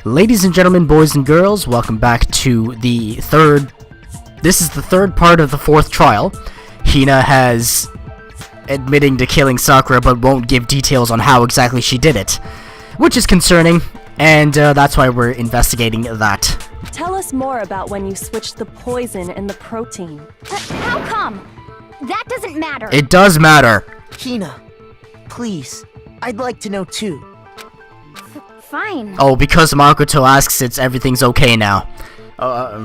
Ladies and gentlemen, boys and girls, welcome back to the third... This is the third part of the fourth trial. Hina has admitting to killing Sakura, but won't give details on how exactly she did it. Which is concerning, and that's why we're investigating that. Tell us more about when you switched the poison and the protein. How come? That doesn't matter. It does matter. Hina, please, I'd like to know too. Fine. Oh, because Makoto asks, everything's okay now.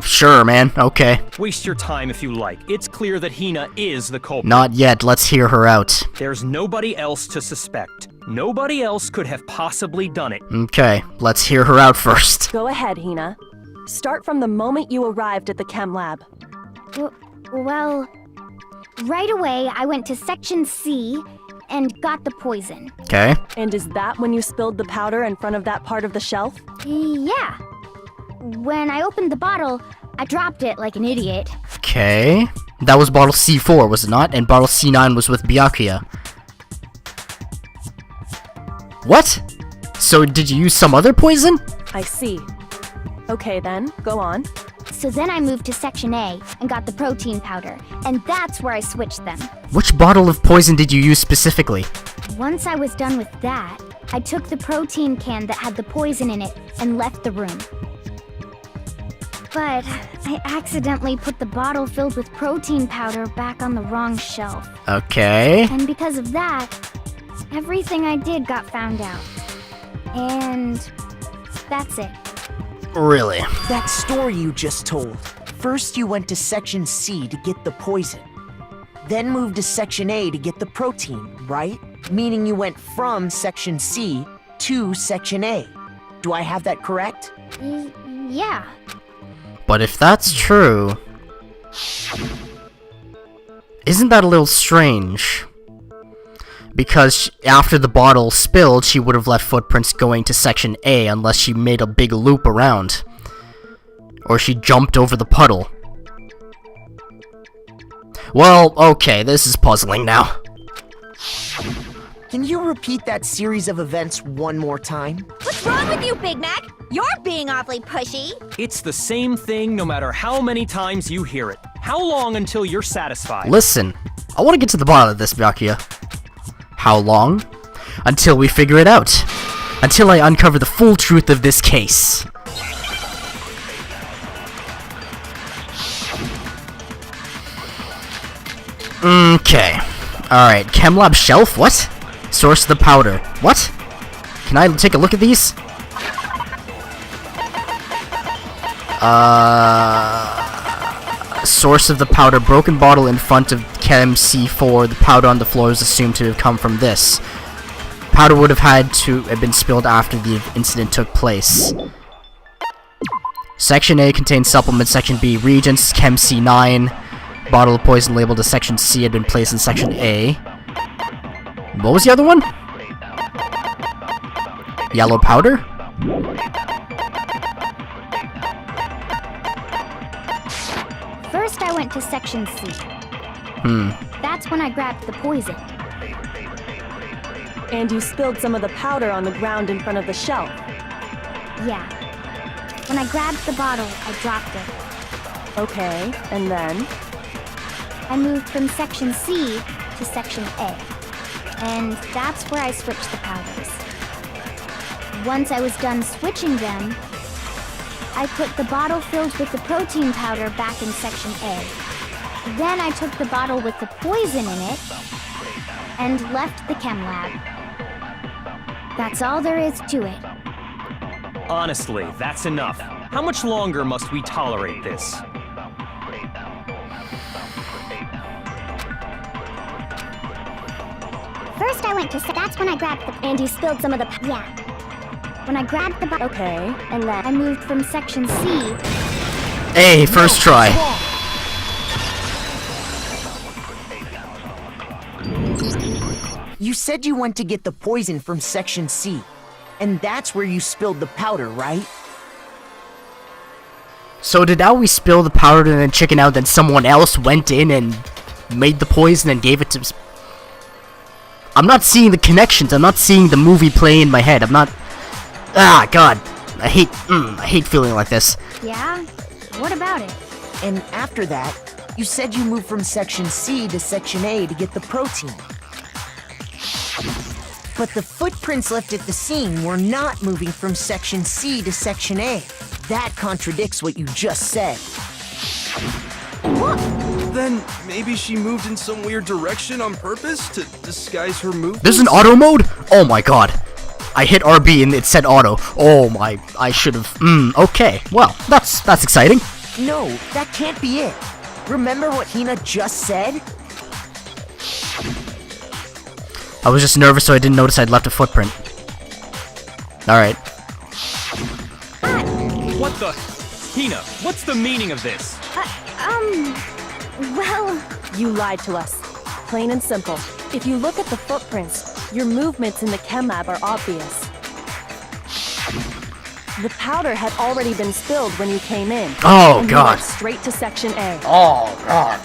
Sure, man, okay. Waste your time if you like. It's clear that Hina is the culprit. Not yet, let's hear her out. There's nobody else to suspect. Nobody else could have possibly done it. Okay, let's hear her out first. Go ahead, Hina. Start from the moment you arrived at the chem lab. Well, right away I went to Section C and got the poison. Okay. And is that when you spilled the powder in front of that part of the shelf? Yeah. When I opened the bottle, I dropped it like an idiot. Okay. That was bottle C4, was it not? And bottle C9 was with Byakuya. What? So did you use some other poison? I see. Okay then, go on. So then I moved to Section A and got the protein powder, and that's where I switched them. Which bottle of poison did you use specifically? Once I was done with that, I took the protein can that had the poison in it and left the room. But I accidentally put the bottle filled with protein powder back on the wrong shelf. Okay. And because of that, everything I did got found out. And that's it. Really? That story you just told. First you went to Section C to get the poison. Then moved to Section A to get the protein, right? Meaning you went from Section C to Section A. Do I have that correct? Yeah. But if that's true... Isn't that a little strange? Because after the bottle spilled, she would have left footprints going to Section A unless she made a big loop around. Or she jumped over the puddle. Well, okay, this is puzzling now. Can you repeat that series of events one more time? What's wrong with you, Big Mac? You're being awfully pushy. It's the same thing no matter how many times you hear it. How long until you're satisfied? Listen, I want to get to the bottom of this, Byakuya. How long? Until we figure it out. Until I uncover the full truth of this case. Okay. Alright, ChemLab shelf? What? Source of the powder. What? Can I take a look at these? Source of the powder. Broken bottle in front of Chem C4. The powder on the floor is assumed to have come from this. Powder would have had to have been spilled after the incident took place. Section A contains supplements. Section B reagents. Chem C9. Bottle of poison labeled as Section C had been placed in Section A. What was the other one? Yellow powder? First I went to Section C. That's when I grabbed the poison. And you spilled some of the powder on the ground in front of the shelf. Yeah. When I grabbed the bottle, I dropped it. Okay, and then? I moved from Section C to Section A. And that's where I switched the powders. Once I was done switching them, I put the bottle filled with the protein powder back in Section A. Then I took the bottle with the poison in it and left the chem lab. That's all there is to it. Honestly, that's enough. How much longer must we tolerate this? First I went to that's when I grabbed the and you spilled some of the yeah. When I grabbed the Okay, and then I moved from Section C. Hey, first try. You said you went to get the poison from Section C, and that's where you spilled the powder, right? So did Aoi spill the powder and then chicken out, then someone else went in and made the poison and gave it to... I'm not seeing the connections. I'm not seeing the movie play in my head. I'm not... Ah, God. I hate feeling like this. Yeah? What about it? And after that, you said you moved from Section C to Section A to get the protein. But the footprints left at the scene were not moving from Section C to Section A. That contradicts what you just said. Then maybe she moved in some weird direction on purpose to disguise her movements? There's an auto mode? Oh my god. I hit RB and it said auto. Oh my, I should've, okay. Well, that's exciting. No, that can't be it. Remember what Hina just said? I was just nervous so I didn't notice I'd left a footprint. Alright. What the? Hina, what's the meaning of this? Well, You lied to us. Plain and simple. If you look at the footprints, your movements in the chem lab are obvious. The powder had already been spilled when you came in. Oh, and God. You went straight to Section A. Oh, God.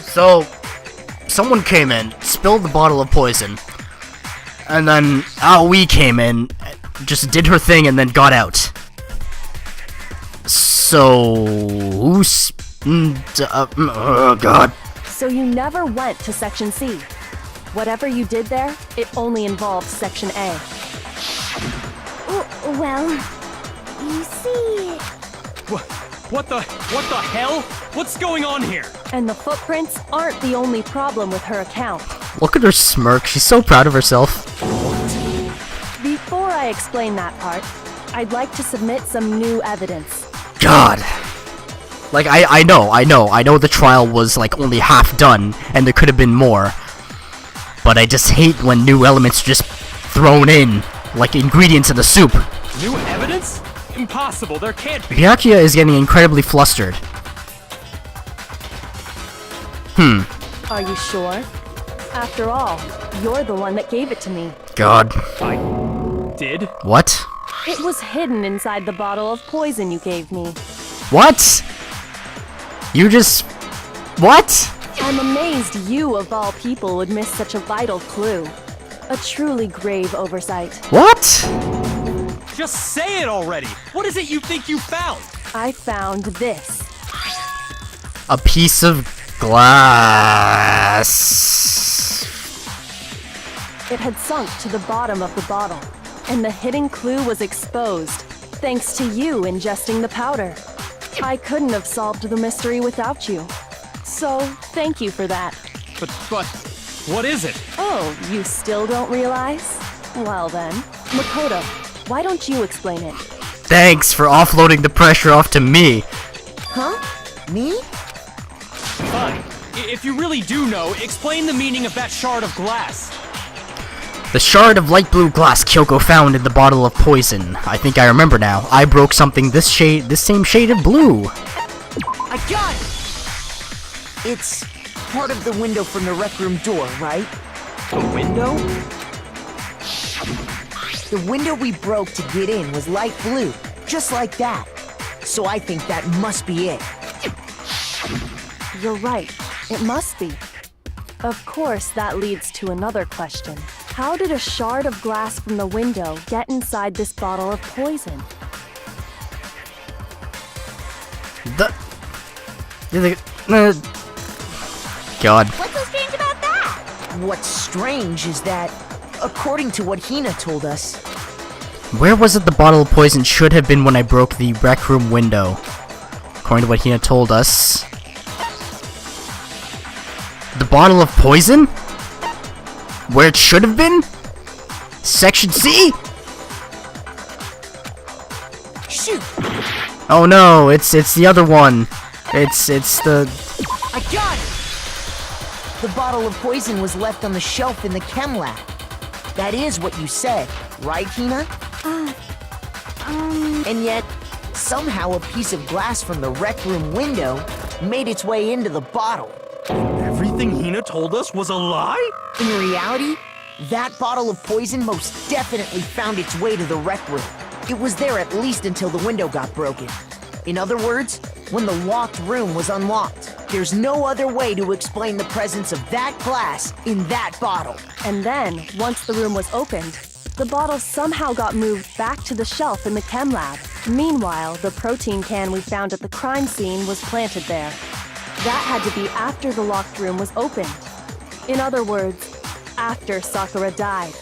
So, someone came in, spilled the bottle of poison, and then Aoi came in, just did her thing, and then got out. So, who's... oh, God. So you never went to Section C. Whatever you did there, it only involved Section A. Well, you see... What the hell? What's going on here? And the footprints aren't the only problem with her account. Look at her smirk, she's so proud of herself. Before I explain that part, I'd like to submit some new evidence. God. Like, I know the trial was, like, only half done, and there could have been more. But I just hate when new elements are just thrown in, like ingredients in the soup. New evidence? Impossible, there can't be. Byakuya is getting incredibly flustered. Are you sure? After all, you're the one that gave it to me. God. I did? What? It was hidden inside the bottle of poison you gave me. What? You just... What? I'm amazed you, of all people, would miss such a vital clue. A truly grave oversight. What? Just say it already! What is it you think you found? I found this. A piece of glass. It had sunk to the bottom of the bottle, and the hidden clue was exposed, thanks to you ingesting the powder. I couldn't have solved the mystery without you. So, thank you for that. But, what is it? Oh, you still don't realize? Well then, Makoto, why don't you explain it? Thanks for offloading the pressure off to me. Huh? Me? Fine. If you really do know, explain the meaning of that shard of glass. The shard of light blue glass Kyoko found in the bottle of poison. I think I remember now. I broke something this same shade of blue. I got it! It's part of the window from the rec room door, right? The window? The window we broke to get in was light blue, just like that. So I think that must be it. You're right, it must be. Of course, that leads to another question. How did a shard of glass from the window get inside this bottle of poison? God. What's so strange about that? What's strange is that, according to what Hina told us, Where was it the bottle of poison should have been when I broke the rec room window? According to what Hina told us. The bottle of poison? Where it should have been? Section C? shoot! Oh no, it's the other one. It's the... I got it! The bottle of poison was left on the shelf in the chem lab. That is what you said, right, Hina? And yet, somehow a piece of glass from the rec room window made its way into the bottle. Everything Hina told us was a lie? In reality, that bottle of poison most definitely found its way to the rec room. It was there at least until the window got broken. In other words, when the locked room was unlocked. There's no other way to explain the presence of that glass in that bottle. And then, once the room was opened, the bottle somehow got moved back to the shelf in the chem lab. Meanwhile, the protein can we found at the crime scene was planted there. That had to be after the locked room was opened. In other words, after Sakura died.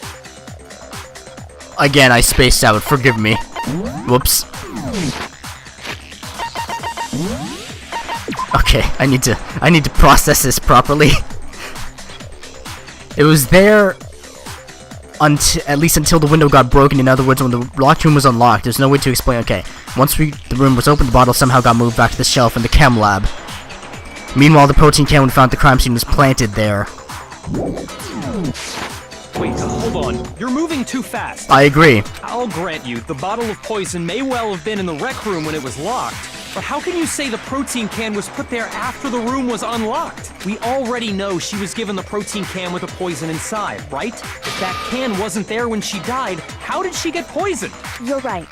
Again, I spaced out. Forgive me. Whoops. Okay, I need to process this properly. It was there at least until the window got broken. In other words, when the locked room was unlocked. There's no way to explain. Okay, once the room was open, the bottle somehow got moved back to the shelf in the chem lab. Meanwhile, the protein can we found at the crime scene was planted there. Wait, hold on. You're moving too fast. I agree. I'll grant you, the bottle of poison may well have been in the rec room when it was locked. But how can you say the protein can was put there after the room was unlocked? We already know she was given the protein can with the poison inside, right? If that can wasn't there when she died, how did she get poisoned? You're right.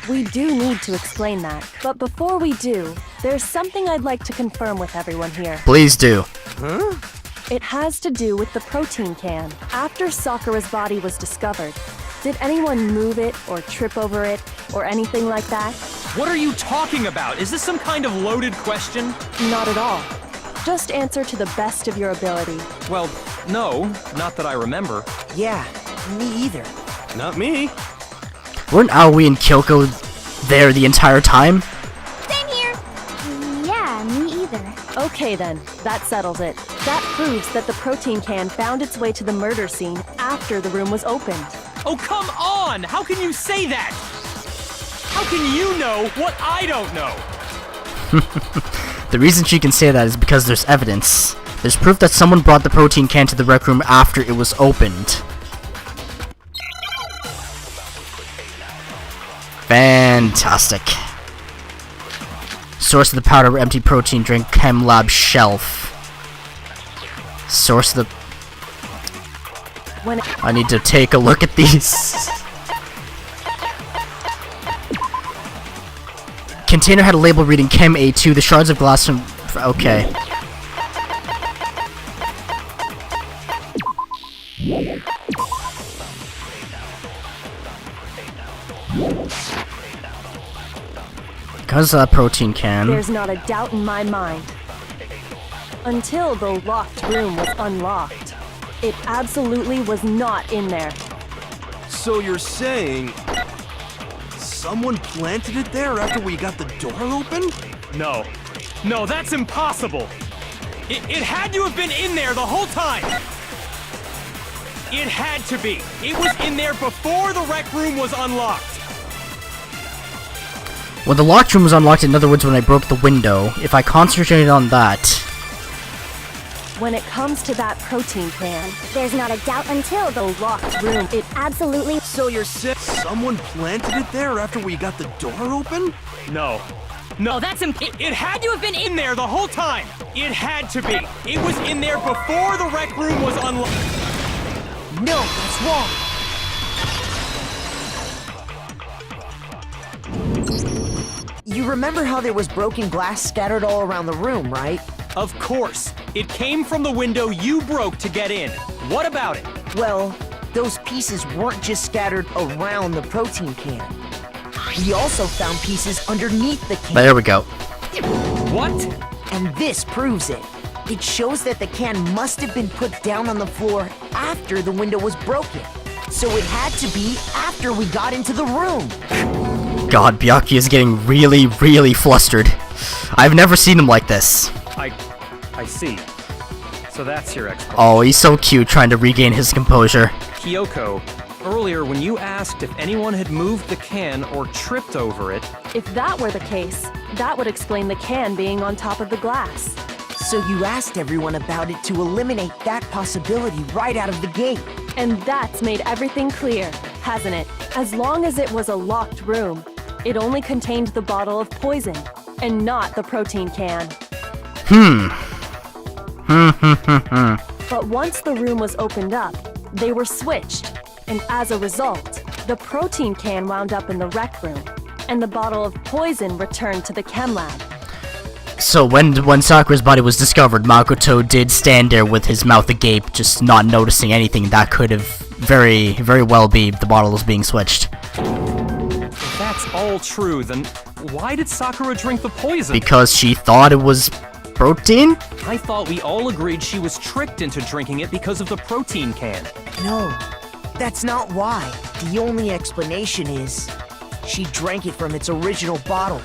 We do need to explain that. But before we do, there's something I'd like to confirm with everyone here. Please do. Huh? It has to do with the protein can. After Sakura's body was discovered, did anyone move it or trip over it or anything like that? What are you talking about? Is this some kind of loaded question? Not at all. Just answer to the best of your ability. Well, no, not that I remember. Yeah, me either. Not me. Weren't Aoi and Kyoko there the entire time? Same here. Yeah, me either. Okay then, that settles it. That proves that the protein can found its way to the murder scene after the room was opened. Oh, come on! How can you say that? How can you know what I don't know? The reason she can say that is because there's evidence. There's proof that someone brought the protein can to the rec room after it was opened. Fantastic. Source of the powder, empty protein drink, chem lab shelf. Source of the... When I need to take a look at these. Container had a label reading Chem A2. The shards of glass from... Okay. Because of that protein can. there's not a doubt in my mind. Until the locked room was unlocked, it absolutely was not in there. So you're saying someone planted it there after we got the door open? No. No, that's impossible. It had to have been in there the whole time. It had to be. It was in there before the rec room was unlocked. When the locked room was unlocked, in other words, when I broke the window, if I concentrated on that... When it comes to that protein can, There's not a doubt until the locked room, it absolutely. So you're saying someone planted it there after we got the door open? No. No, that's it had to have been in there the whole time. It had to be. It was in there before the rec room was unlocked. No, that's wrong. You remember how there was broken glass scattered all around the room, right? Of course. It came from the window you broke to get in. What about it? Well, those pieces weren't just scattered around the protein can. We also found pieces underneath the can. There we go. What? And this proves it. It shows that the can must have been put down on the floor after the window was broken. So it had to be after we got into the room. God, Byakuya is getting really, really flustered. I've never seen him like this. I see. So that's your explanation. Oh, he's so cute trying to regain his composure. Kyoko, earlier when you asked if anyone had moved the can or tripped over it, if that were the case, that would explain the can being on top of the glass. So you asked everyone about it to eliminate that possibility right out of the gate. And that's made everything clear, hasn't it? As long as it was a locked room, it only contained the bottle of poison, and not the protein can. But once the room was opened up, they were switched, and as a result, the protein can wound up in the rec room, and the bottle of poison returned to the chem lab. So when Sakura's body was discovered, Makoto did stand there with his mouth agape, just not noticing anything. That could have very well be the bottle was being switched. If that's all true, then why did Sakura drink the poison? Because she thought it was protein? I thought we all agreed she was tricked into drinking it because of the protein can. No, that's not why. The only explanation is she drank it from its original bottle,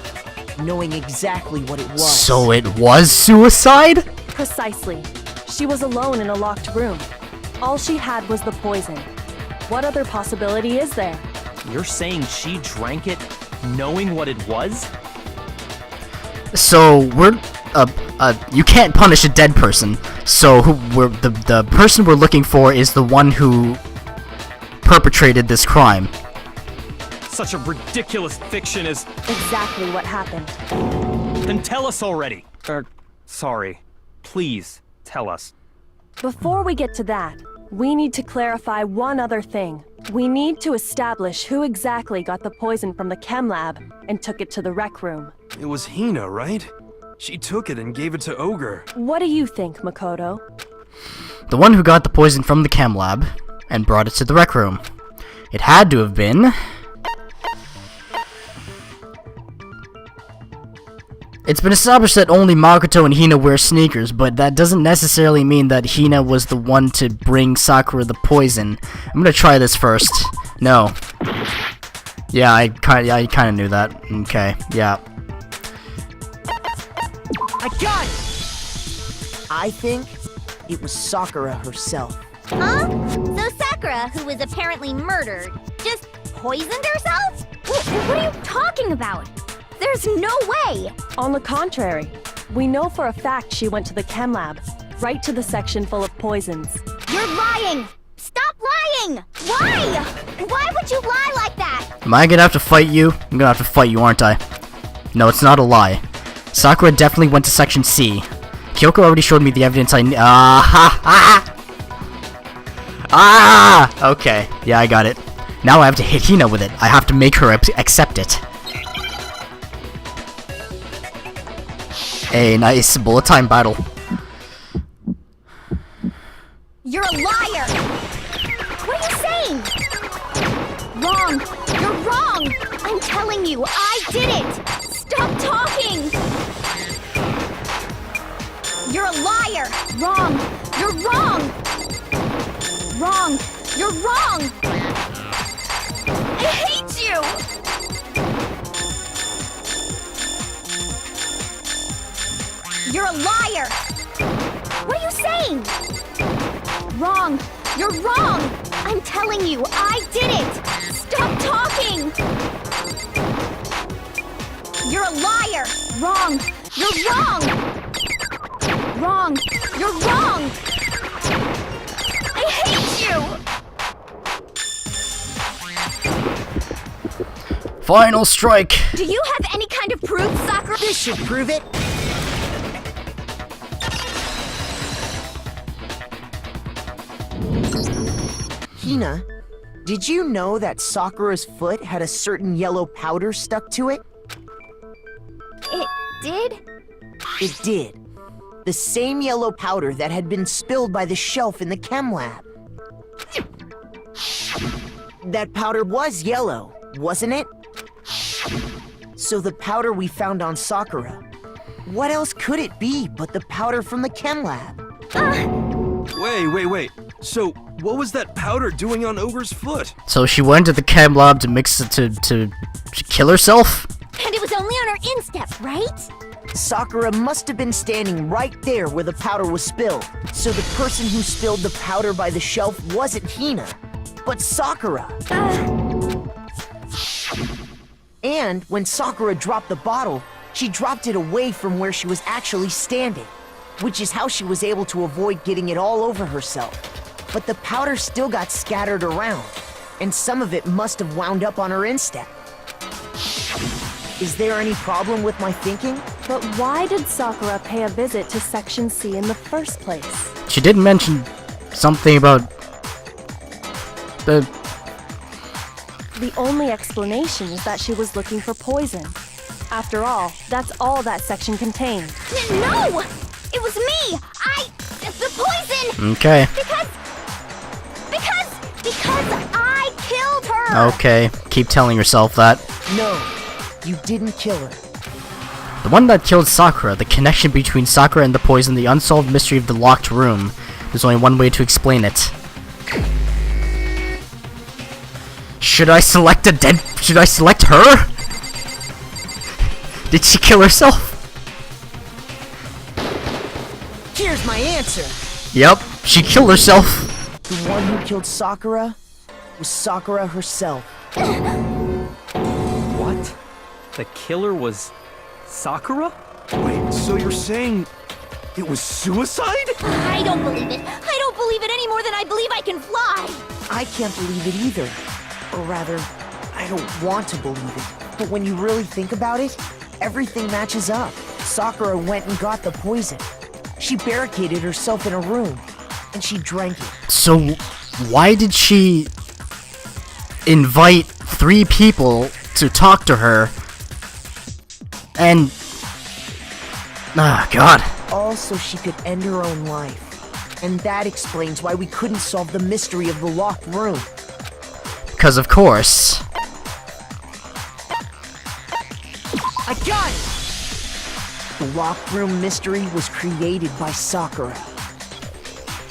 knowing exactly what it was. So it was suicide? Precisely. She was alone in a locked room. All she had was the poison. What other possibility is there? You're saying she drank it knowing what it was? So we're you can't punish a dead person. So the person we're looking for is the one who perpetrated this crime. Such a ridiculous fiction is... Exactly what happened. Then tell us already. Sorry. Please, tell us. Before we get to that, we need to clarify one other thing. We need to establish who exactly got the poison from the chem lab and took it to the rec room. It was Hina, right? She took it and gave it to Ogre. What do you think, Makoto? The one who got the poison from the chem lab and brought it to the rec room. It had to have been... It's been established that only Makoto and Hina wear sneakers, but that doesn't necessarily mean that Hina was the one to bring Sakura the poison. I'm gonna try this first. No. Yeah, I kinda knew that. Okay, yeah. I got it! I think it was Sakura herself. Huh? So Sakura, who was apparently murdered, just poisoned herself? What are you talking about? There's no way! On the contrary, we know for a fact she went to the chem lab, right to the section full of poisons. You're lying! Stop lying! Why? Why would you lie like that? Am I gonna have to fight you? I'm gonna have to fight you, aren't I? No, it's not a lie. Sakura definitely went to section C. Kyoko already showed me the evidence I okay, yeah, I got it. Now I have to hit Hina with it. I have to make her accept it. A nice bullet time battle. You're a liar! What are you saying? Wrong! You're wrong! I'm telling you, I did it! Stop talking! You're a liar! Wrong! You're wrong! Wrong! You're wrong! I hate you! You're a liar! What are you saying? Wrong! You're wrong! I'm telling you, I did it! Stop talking! You're a liar! Wrong! You're wrong! Wrong! You're wrong! I hate you! Final strike! Do you have any kind of proof, Sakura? This should prove it. Hina, did you know that Sakura's foot had a certain yellow powder stuck to it? It did? It did. The same yellow powder that had been spilled by the shelf in the chem lab. That powder was yellow, wasn't it? So the powder we found on Sakura, what else could it be but the powder from the chem lab? Wait. So, what was that powder doing on Ogre's foot? So she went to the chem lab to mix it to kill herself? And it was only on her instep, right? Sakura must have been standing right there where the powder was spilled. So the person who spilled the powder by the shelf wasn't Hina, but Sakura. And when Sakura dropped the bottle, she dropped it away from where she was actually standing, which is how she was able to avoid getting it all over herself. But the powder still got scattered around, and some of it must have wound up on her instep. Is there any problem with my thinking? But why did Sakura pay a visit to Section C in the first place? She did mention something about The only explanation is that she was looking for poison. After all, that's all that section contained. No! It was me! The poison! Okay. Because I killed her! Okay, keep telling yourself that. No, you didn't kill her. The one that killed Sakura, the connection between Sakura and the poison, the unsolved mystery of the locked room. There's only one way to explain it. Should I select her? Did she kill herself? Here's my answer. Yep, she killed herself. The one who killed Sakura was Sakura herself. What? The killer was Sakura? Wait, so you're saying it was suicide? I don't believe it. I don't believe it any more than I believe I can fly. I can't believe it either. Or rather, I don't want to believe it. But when you really think about it, everything matches up. Sakura went and got the poison. She barricaded herself in a room, and she drank it. So, why did she invite 3 people to talk to her? And... God. All so she could end her own life. And that explains why we couldn't solve the mystery of the locked room. Because of course. I got it! The locked room mystery was created by Sakura.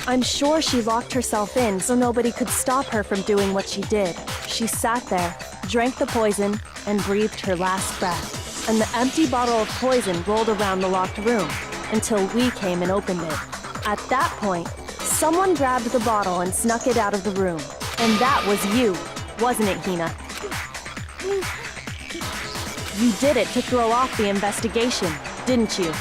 I'm sure she locked herself in so nobody could stop her from doing what she did. She sat there, drank the poison, and breathed her last breath. And the empty bottle of poison rolled around the locked room until we came and opened it. At that point, someone grabbed the bottle and snuck it out of the room. And that was you, wasn't it, Hina? You did it to throw off the investigation, didn't you?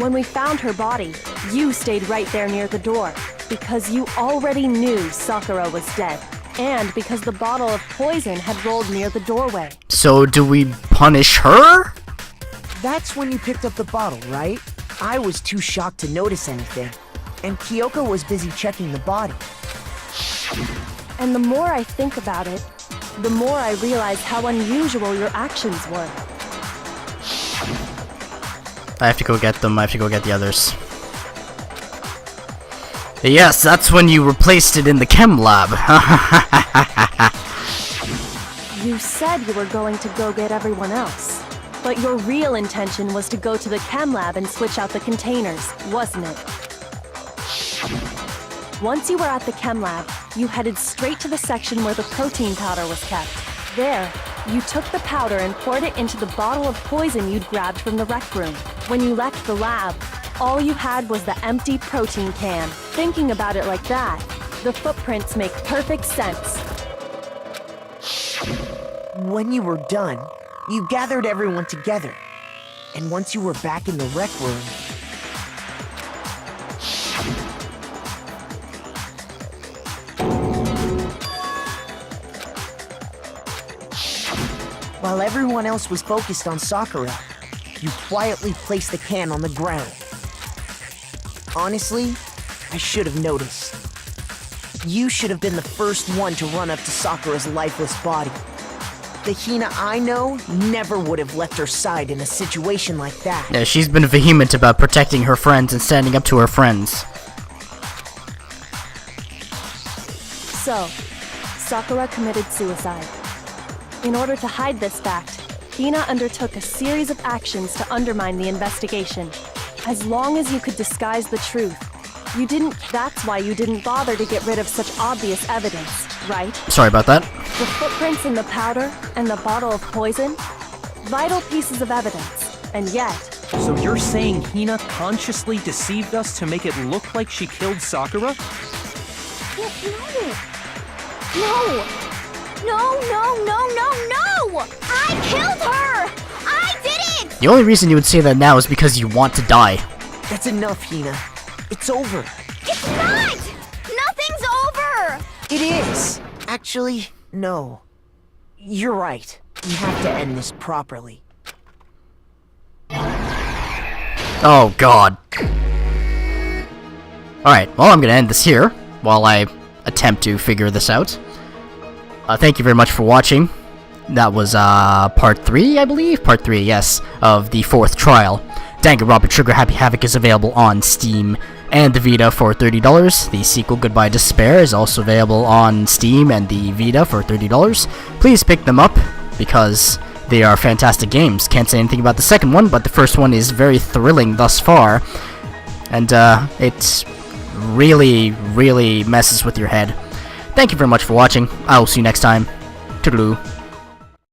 When we found her body, you stayed right there near the door, because you already knew Sakura was dead, and because the bottle of poison had rolled near the doorway. So do we punish her? That's when you picked up the bottle, right? I was too shocked to notice anything, and Kyoko was busy checking the body. And the more I think about it, the more I realize how unusual your actions were. I have to go get them. I have to go get the others. Yes, that's when you replaced it in the chem lab. You said you were going to go get everyone else, but your real intention was to go to the chem lab and switch out the containers, wasn't it? Once you were at the chem lab, you headed straight to the section where the protein powder was kept. There, you took the powder and poured it into the bottle of poison you'd grabbed from the rec room. When you left the lab, all you had was the empty protein can. Thinking about it like that, the footprints make perfect sense. When you were done, you gathered everyone together. And once you were back in the rec room, while everyone else was focused on Sakura, you quietly placed the can on the ground. Honestly, I should have noticed. You should have been the first one to run up to Sakura's lifeless body. The Hina I know never would have left her side in a situation like that. Yeah, she's been vehement about protecting her friends and standing up to her friends. So, Sakura committed suicide. In order to hide this fact, Hina undertook a series of actions to undermine the investigation. As long as you could disguise the truth, that's why you didn't bother to get rid of such obvious evidence, right? Sorry about that. The footprints in the powder and the bottle of poison? Vital pieces of evidence, and yet... So you're saying Hina consciously deceived us to make it look like she killed Sakura? No! I killed her! I did it! The only reason you would say that now is because you want to die. That's enough, Hina. It's over. It's not! Nothing's over! It is! Actually, no. You're right. We have to end this properly. Oh god. Alright, well I'm gonna end this here, while I attempt to figure this out. Thank you very much for watching. That was part 3, I believe? Part 3, yes, of the 4th trial. Danganronpa Trigger Happy Havoc is available on Steam and the Vita for $30. The sequel, Goodbye Despair, is also available on Steam and the Vita for $30. Please pick them up, because they are fantastic games. Can't say anything about the second one, but the first one is very thrilling thus far. And it really, really messes with your head. Thank you very much for watching. I will see you next time. Toodaloo.